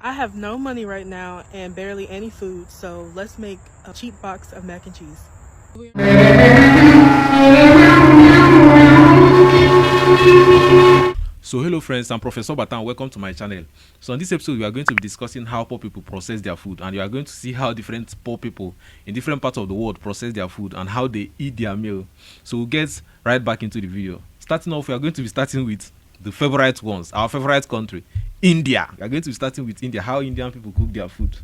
I have no money right now and barely any food, so let's make a cheap box of mac and cheese. So hello friends, I'm Professor Batan. Welcome to my channel. So on this episode, we are going to be discussing how poor people process their food, and you are going to see how different poor people in different parts of the world process their food and how they eat their meal. So we'll get right back into the video. Starting off, we are going to be starting with the favorite ones, our favorite country, India. We are going to be starting with India, how Indian people cook their food.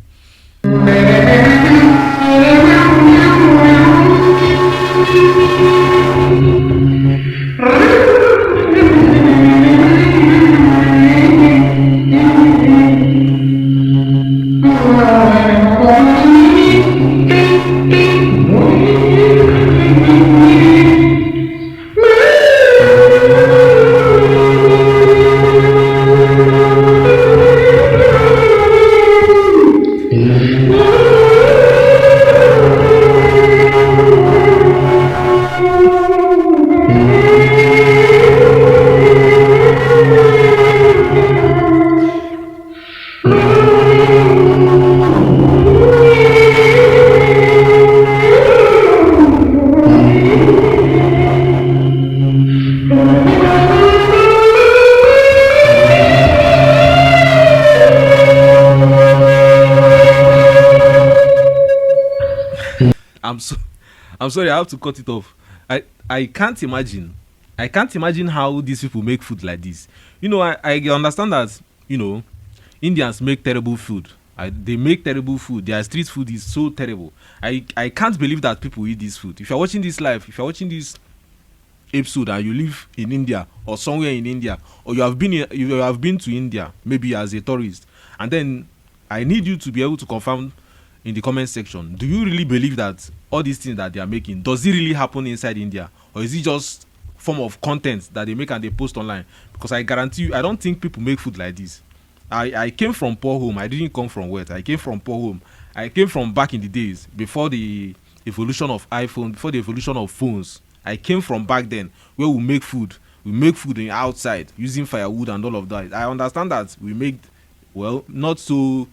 I'm so I'm sorry, I have to cut it off. I can't imagine. I can't imagine how these people make food like this. I understand that, Indians make terrible food. They make terrible food. Their street food is so terrible. I can't believe that people eat this food. If you're watching this live, if you're watching this episode and you live in India or somewhere in India, or you have been to India maybe as a tourist, and then I need you to be able to confirm in the comment section, do you really believe that all these things that they are making, does it really happen inside India, or is it just form of content that they make and they post online? Because I guarantee you, I don't think people make food like this. I came from poor home. I didn't come from wealth. I came from poor home. I came from back in the days before the evolution of iPhone, before the evolution of phones. I came from back then where we make food. We make food in outside using firewood and all of that. I understand that we make, well, not so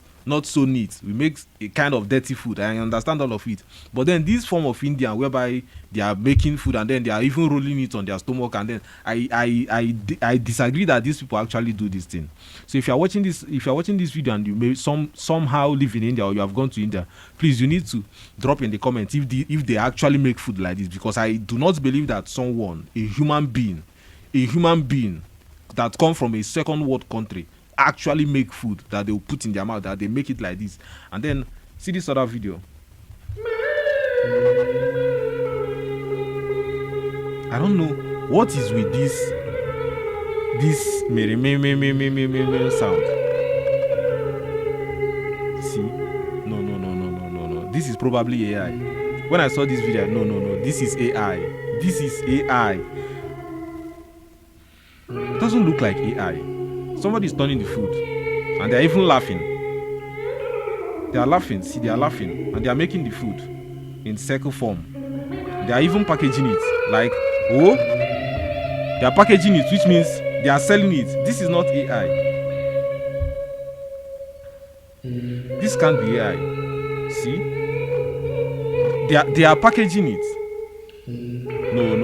neat. We make a kind of dirty food. I understand all of it. But then this form of Indian whereby they are making food and then they are even rolling it on their stomach, and then I disagree that these people actually do this thing. So if you are watching this video and you may somehow live in India or you have gone to India, please, you need to drop in the comments if they actually make food like this, because I do not believe that someone, a human being that come from a second world country, actually make food that they will put in their mouth, that they make it like this. And then see this other video. I don't know what is with this me sound. See, no, this is probably AI. When I saw this video, no, this is AI. It doesn't look like AI. Somebody is turning the food and they're even laughing. They are laughing. See, they are laughing and they are making the food in circle form. They are even packaging it like, oh, they are packaging it, which means they are selling it. This is not AI. This can't be AI. See, they are packaging it. No.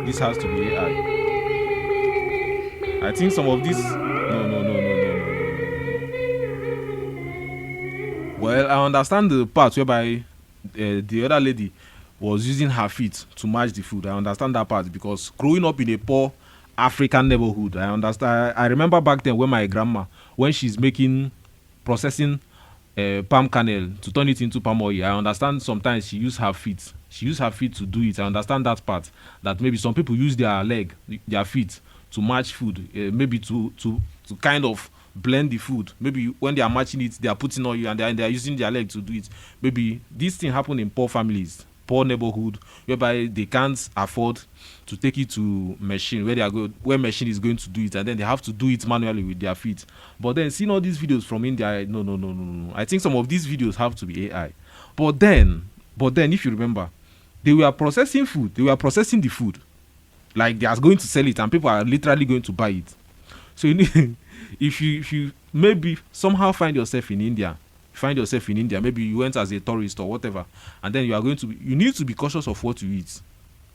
This has to be AI. I think some of this. No. Well, I understand the part whereby the other lady was using her feet to match the food. I understand that part because growing up in a poor African neighborhood, I understand. I remember back then when my grandma, when she's processing palm kernel to turn it into palm oil, I understand sometimes she used her feet. She used her feet to do it. I understand that part. That maybe some people use their feet to match food, maybe to kind of blend the food. Maybe when they are matching it, they are putting oil and they are using their leg to do it. Maybe this thing happen in poor families, poor neighborhood, whereby they can't afford to take it to machine where machine is going to do it, and then they have to do it manually with their feet. But then seeing all these videos from India, no. I think some of these videos have to be AI. But then if you remember, they were processing food. They were processing the food. Like they are going to sell it and people are literally going to buy it. So you need, if you maybe somehow find yourself in India, maybe you went as a tourist or whatever, and then you need to be cautious of what you eat.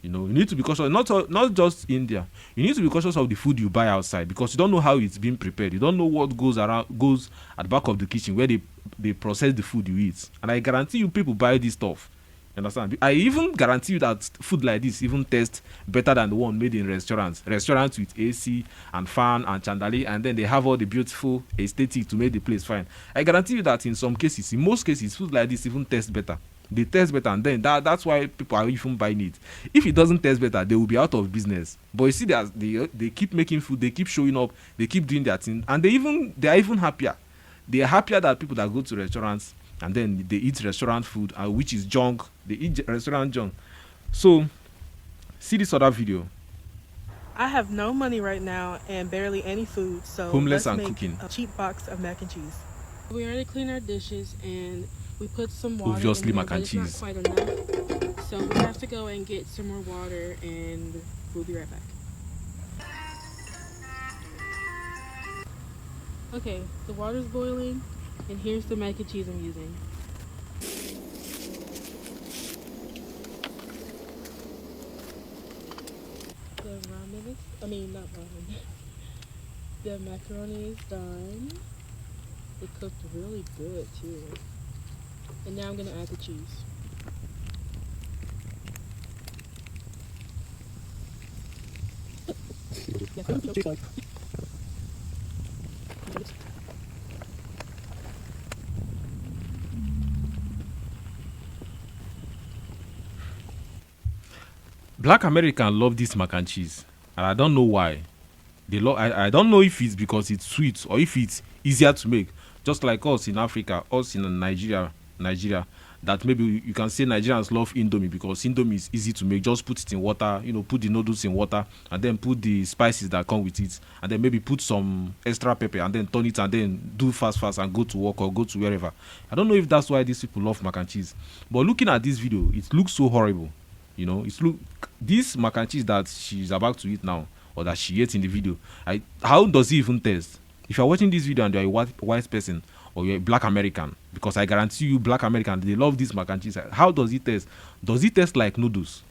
You need to be cautious, not just India. You need to be cautious of the food you buy outside, because you don't know how it's being prepared. You don't know what goes at the back of the kitchen where they process the food you eat. And I guarantee you, people buy this stuff. You understand? I even guarantee you that food like this even tastes better than the one made in restaurants with AC and fan and chandelier, and then they have all the beautiful aesthetic to make the place fine. I guarantee you that in most cases, food like this even tastes better. They taste better, and then that's why people are even buying it. If it doesn't taste better, they will be out of business. But you see, they keep making food, they keep showing up, they keep doing their thing, and they are even happier. They are happier than people that go to restaurants and then they eat restaurant food, which is junk. They eat restaurant junk. So see this other video. I have no money right now and barely any food, so Homeless let's and make cooking. a cheap box of mac and cheese. We already cleaned our dishes and we put some water Obviously in there, mac and but it's cheese. not quite enough. So we have to go and get some more water, and we'll be right back. Okay, the water's boiling, and here's the mac and cheese I'm using. The macaroni is done. It cooked really good too. And now I'm gonna add the cheese. Black Americans love this mac and cheese, and I don't know why. I don't know if it's because it's sweet or if it's easier to make. Just like us in Africa, us in Nigeria, that maybe you can say Nigerians love Indomie because Indomie is easy to make. Just put it in water, put the noodles in water, and then put the spices that come with it, and then maybe put some extra pepper, and then turn it, and then do fast and go to work or go to wherever. I don't know if that's why these people love mac and cheese. But looking at this video, it looks so horrible. This mac and cheese that she's about to eat now, or that she ate in the video, how does it even taste? If you're watching this video and you're a white person or you're a black American, because I guarantee you black Americans, they love this mac and cheese, how does it taste? Does it taste like noodles?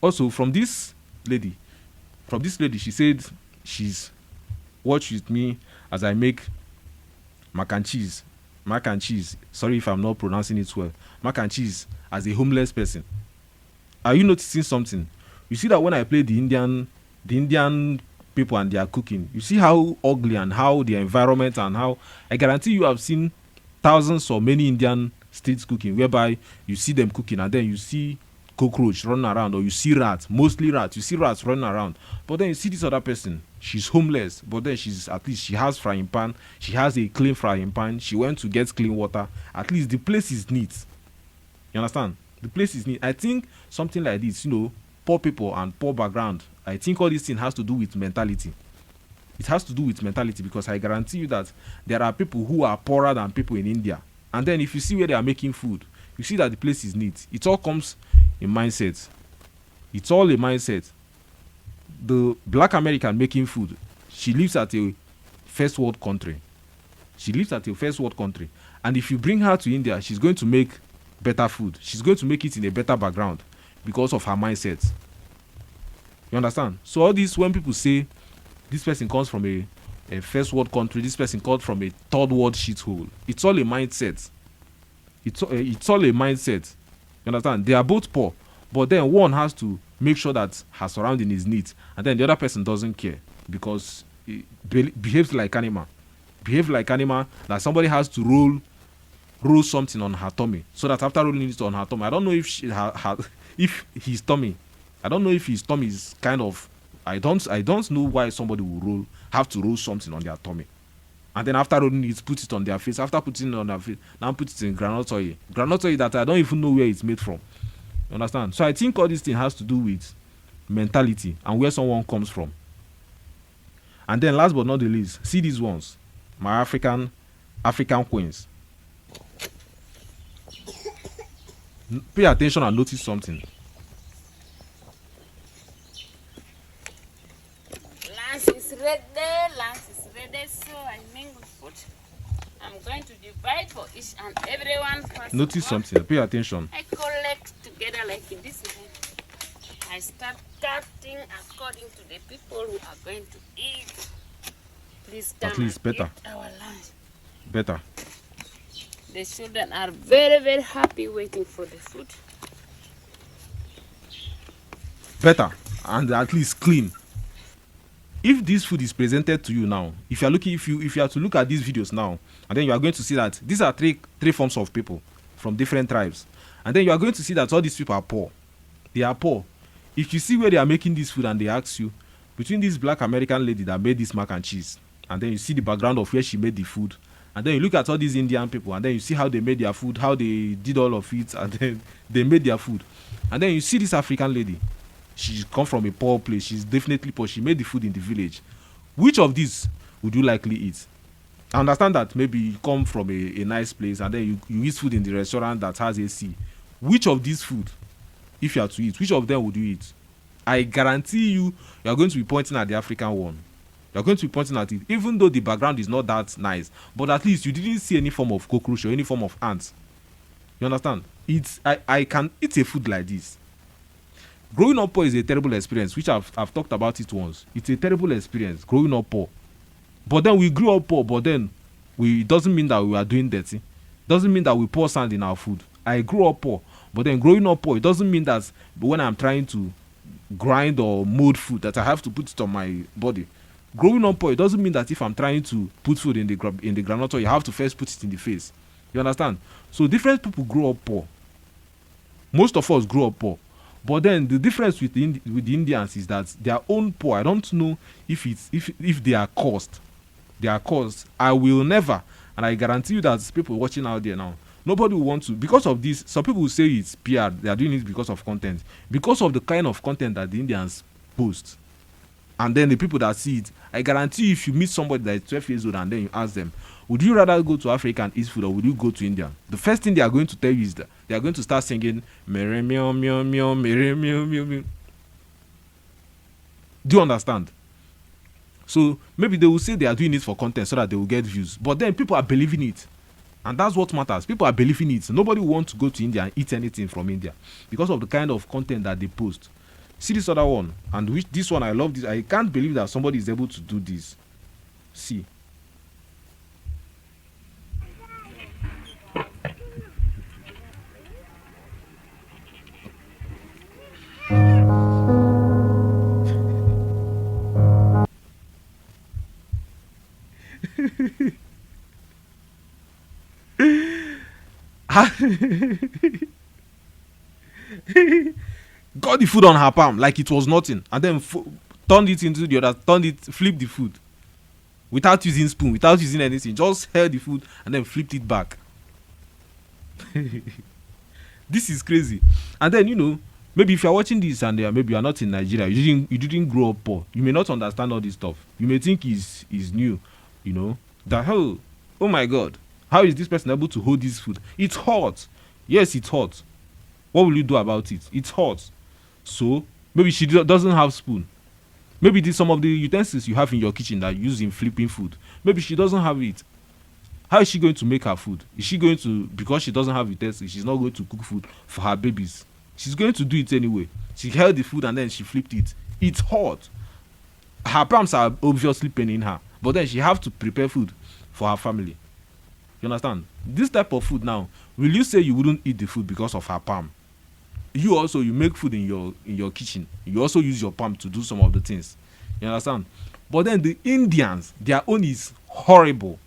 Also, from this lady, she said she's watched with me as I make mac and cheese, sorry if I'm not pronouncing it well, mac and cheese as a homeless person. Are you noticing something? You see that when I play the Indian people and their cooking, you see how ugly and how the environment, and how I guarantee you have seen thousands or many Indian states cooking whereby you see them cooking and then you see cockroach running around, or you see rats, mostly rats, you see rats running around. But then you see this other person, she's homeless, but then at least she has frying pan, she has a clean frying pan, she went to get clean water. At least the place is neat. You understand? The place is neat. I think something like this, poor people and poor background, I think all this thing has to do with mentality. It has to do with mentality, because I guarantee you that there are people who are poorer than people in India. And then if you see where they are making food, you see that the place is neat. It all comes in mindset. It's all a mindset. The black American making food, she lives at a first world country. And if you bring her to India, she's going to make better food. She's going to make it in a better background because of her mindset. You understand? So all this, when people say this person comes from a first world country, this person comes from a third world shithole, it's all a mindset. It's all a mindset. You understand? They are both poor, but then one has to make sure that her surrounding is neat, and then the other person doesn't care because it behaves like animal. That somebody has to roll something on her tummy, so that after rolling it on her tummy, I don't know if his tummy is kind of, I don't know why somebody will have to roll something on their tummy, and then after rolling it, put it on their face. After putting it on their face, now put it in groundnut oil that I don't even know where it's made from. You understand? So I think all this thing has to do with mentality and where someone comes from. And then last but not the least, see these ones, my African queens. Pay attention and notice something. Lunch is ready. Lunch is ready. So I mingle food. I'm going to divide for each and everyone. First Notice of all, something. Pay attention. I collect together like in this way. I start cutting according to the people who are going to eat. Please come At least and better. eat our lunch. Better. The children are very, very happy waiting for the food. Better. And at least clean. If this food is presented to you now, if you are to look at these videos now, and then you are going to see that these are three forms of people from different tribes, and then you are going to see that all these people are poor. They are poor. If you see where they are making this food and they ask you, between this black American lady that made this mac and cheese, and then you see the background of where she made the food, and then you look at all these Indian people, and then you see how they made their food, how they did all of it, and then they made their food, and then you see this African lady. She come from a poor place. She's definitely poor. She made the food in the village. Which of these would you likely eat? I understand that maybe you come from a nice place and then you eat food in the restaurant that has AC. Which of these food, if you are to eat, which of them would you eat? I guarantee you are going to be pointing at the African one. You're going to be pointing at it, even though the background is not that nice. But at least you didn't see any form of cockroach or any form of ants. You understand? I can eat a food like this. Growing up poor is a terrible experience, which I've talked about it once. It's a terrible experience, growing up poor. But then we grew up poor, but then it doesn't mean that we are doing dirty. Doesn't mean that we pour sand in our food. I grew up poor, but then growing up poor, it doesn't mean that when I'm trying to grind or mold food that I have to put it on my body. Growing up poor, it doesn't mean that if I'm trying to put food in the granola, you have to first put it in the face. You understand? So different people grow up poor. Most of us grow up poor. But then the difference with the Indians is that their own poor, I don't know if they are caused. They are caused. I will never, and I guarantee you that people watching out there now, nobody will want to, because of this. Some people will say it's PR. They are doing it because of content, because of the kind of content that the Indians post, and then the people that see it. I guarantee you, if you meet somebody that is 12 years old and then you ask them, would you rather go to Africa and eat food or would you go to India? The first thing they are going to tell you is that they are going to start singing mere meow meow meow mere meow meow meow. Do you understand? So maybe they will say they are doing it for content so that they will get views. But then people are believing it. And that's what matters. People are believing it. Nobody wants to go to India and eat anything from India because of the kind of content that they post. See this other one, and this one, I love this. I can't believe that somebody is able to do this. See. Got the food on her palm like it was nothing, and then turned it into the other, flipped the food without using spoon, without using anything, just held the food and then flipped it back. This is crazy. And then maybe if you are watching this and maybe you are not in Nigeria, you didn't grow up poor, you may not understand all this stuff. You may think is new, that oh my God, how is this person able to hold this food? It's hot. Yes, it's hot. What will you do about it? It's hot. So maybe she doesn't have spoon. Maybe some of the utensils you have in your kitchen that you use in flipping food, maybe she doesn't have it. How is she going to make her food? Is she going to, because she doesn't have utensils, she's not going to cook food for her babies? She's going to do it anyway. She held the food and then she flipped it. It's hot. Her palms are obviously paining her, but then she have to prepare food for her family. You understand? This type of food now, will you say you wouldn't eat the food because of her palm? You make food in your kitchen. You also use your palm to do some of the things. You understand? But then the Indians, their own is horrible.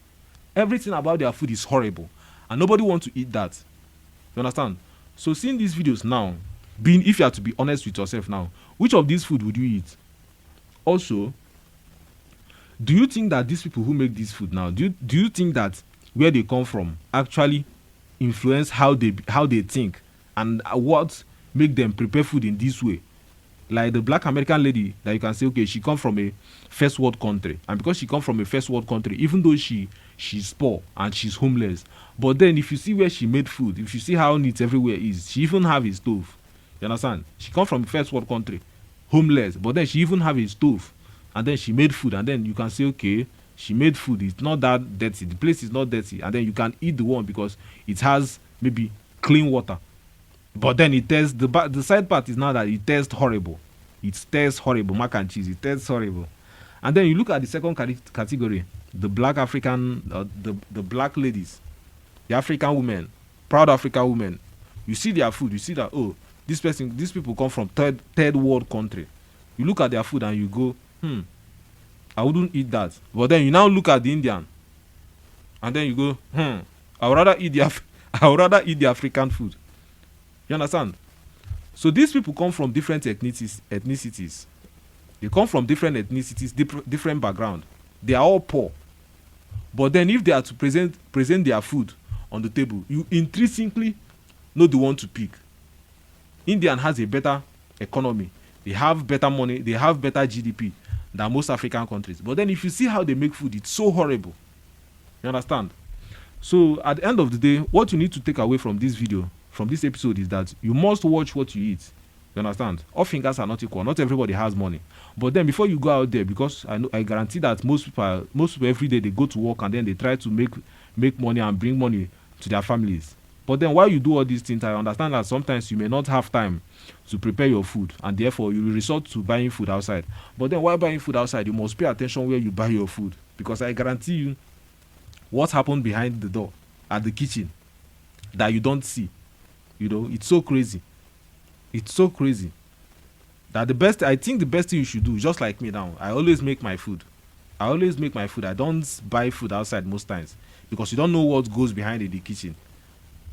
Everything about their food is horrible, and nobody wants to eat that. You understand? So seeing these videos now, if you have to be honest with yourself now, which of these food would you eat? Also, do you think that these people who make this food now, do you think that where they come from actually influence how they think and what make them prepare food in this way? Like the black American lady that you can say, okay, she come from a first world country, and because she come from a first world country, even though she's poor and she's homeless, but then if you see where she made food, if you see how neat everywhere is, she even have a stove. You understand? She come from a first world country, homeless, but then she even have a stove and then she made food, and then you can say, okay, she made food, it's not that dirty, the place is not dirty, and then you can eat the one because it has maybe clean water. But then it tastes, the side part is now that it tastes horrible. It tastes horrible. Mac and cheese, it tastes horrible. And then you look at the second category, the black African, the black ladies, the African women, proud African women. You see their food, you see that, oh, these people come from third world country. You look at their food and you go, I wouldn't eat that. But then you now look at the Indian, and then you go, I would rather eat the African food. You understand? So these people come from different ethnicities. They come from different ethnicities, different background. They are all poor. But then if they are to present their food on the table, you intrinsically know the one to pick. Indian has a better economy. They have better money. They have better GDP than most African countries. But then if you see how they make food, it's so horrible. You understand? So at the end of the day, what you need to take away from this video, from this episode, is that you must watch what you eat. You understand? All fingers are not equal. Not everybody has money. But then before you go out there, because I guarantee that most people every day they go to work and then they try to make money and bring money to their families. But then while you do all these things, I understand that sometimes you may not have time to prepare your food, and therefore you will resort to buying food outside. But then while buying food outside, you must pay attention where you buy your food, because I guarantee you what happened behind the door at the kitchen that you don't see. You know, it's so crazy. It's so crazy that I think the best thing you should do, just like me now, I always make my food. I don't buy food outside most times, because you don't know what goes behind in the kitchen.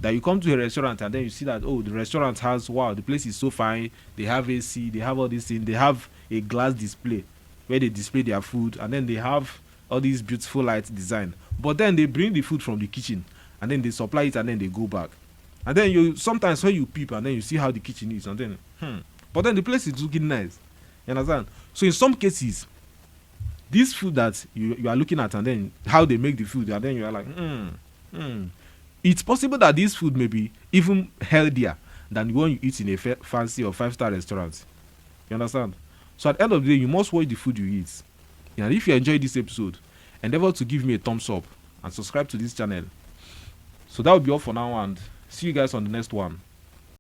That you come to a restaurant and then you see that, oh, the restaurant has, wow, the place is so fine, they have AC, they have all these things, they have a glass display where they display their food, and then they have all these beautiful light design. But then they bring the food from the kitchen and then they supply it and then they go back. And then you sometimes when you peep and then you see how the kitchen is, and then but then the place is looking nice. You understand? So in some cases, this food that you are looking at and then how they make the food, and then you are like, it's possible that this food may be even healthier than the one you eat in a fancy or 5-star restaurant. You understand? So at the end of the day, you must watch the food you eat. And if you enjoyed this episode, endeavor to give me a thumbs up and subscribe to this channel. So that will be all for now, and see you guys on the next one.